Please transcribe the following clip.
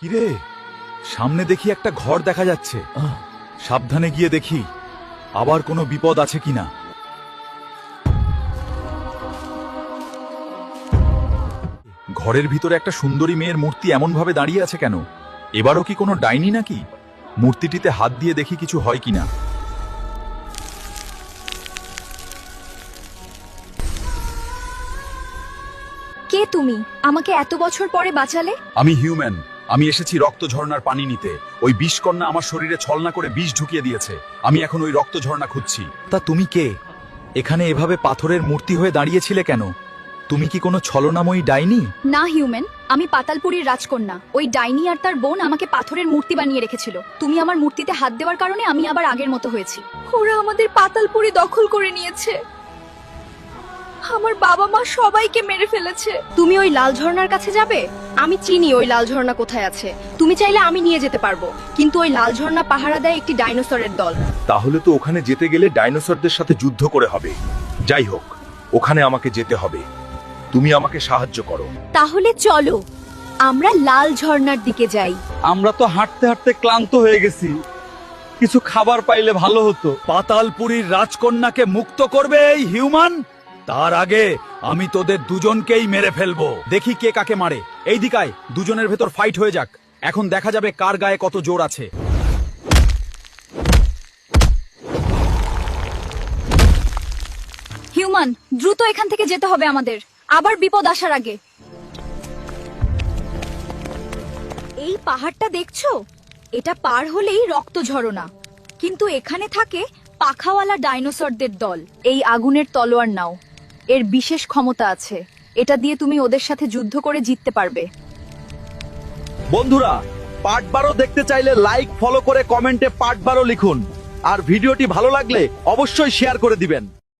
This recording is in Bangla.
কিরে, সামনে দেখি একটা ঘর দেখা যাচ্ছে। সাবধানে গিয়ে দেখি আবার কোনো বিপদ আছে কিনা। ঘরের ভিতরে একটা সুন্দরী মেয়ের মূর্তি এমন ভাবে দাঁড়িয়ে আছে কেন? এবারও কি কোনো ডাইনি নাকি? মূর্তিটিতে হাত দিয়ে দেখি কিছু হয় কিনা। কে তুমি? আমাকে এত বছর পরে বাঁচালে? আমি হিউম্যান। আমি এসেছি রক্ত ঝর্ণার পানি নিতে। ওই বিষকন্যা আমার শরীরে ছলনা করে বিষ ঢুকিয়ে দিয়েছে। আমি এখন ওই রক্ত ঝর্ণা খুঁজছি। তা তুমি কে? এখানে এভাবে পাথরের মূর্তি হয়ে দাঁড়িয়েছিলে কেন? তুমি কি কোনো ছলনাময়ী ডাইনি? না হিউম্যান, আমি পাতালপুরীর রাজকন্যা। ওই ডাইনি আর তার বোন আমাকে পাথরের মূর্তি বানিয়ে রেখেছিল। তুমি আমার মূর্তিতে হাত দেওয়ার কারণে আমি আবার আগের মতো হয়েছি। ওরা আমাদের পাতালপুরি দখল করে নিয়েছে। আমার বাবা মা সবাইকে মেরে ফেলেছে। তুমি ওই লাল ঝর্ণার কাছে যাবে? আমি চিনি ওই লাল ঝর্ণা কোথায় আছে। তুমি চাইলে আমি নিয়ে যেতে পারবো, কিন্তু ওই লাল ঝর্ণা পাহারা দেয় একটি ডাইনোসরের দল। তাহলে তো ওখানে যেতে গেলে ডাইনোসরদের সাথে যুদ্ধ করে হবে। যাই হোক, ওখানে আমাকে যেতে হবে। তুমি আমাকে সাহায্য করো। তাহলে চলো আমরা লাল ঝর্ণার দিকে যাই। আমরা তো হাঁটতে হাঁটতে ক্লান্ত হয়ে গেছি, কিছু খাবার পাইলে ভালো হতো। পাতালপুরীর রাজকন্যাকে মুক্ত করবে এই হিউম্যান। তার আগে আমি তোদের দুজনকেই মেরে ফেলবো। দেখি কে কাকে মারে। এই দিকায় দুজনের ভেতর ফাইট হয়ে যাক। এখন দেখা যাবে কার গায়ে কত জোর আছে। হিউম্যান, দ্রুত এখান থেকে যেতে হবে আমাদের, আবার বিপদ আসার আগে। এই পাহাড়টা দেখছো? এটা পার হলেই রক্ত ঝরনা, কিন্তু এখানে থাকে পাখাওয়ালা ডাইনোসরদের দল। এই আগুনের তলোয়ার নাও, এর বিশেষ ক্ষমতা আছে। এটা দিয়ে তুমি ওদের সাথে যুদ্ধ করে জিততে পারবে। বন্ধুরা, পার্ট 12 দেখতে চাইলে লাইক ফলো করে কমেন্টে পার্ট 12 লিখুন। আর ভিডিওটি ভালো লাগলে অবশ্যই শেয়ার করে দিবেন।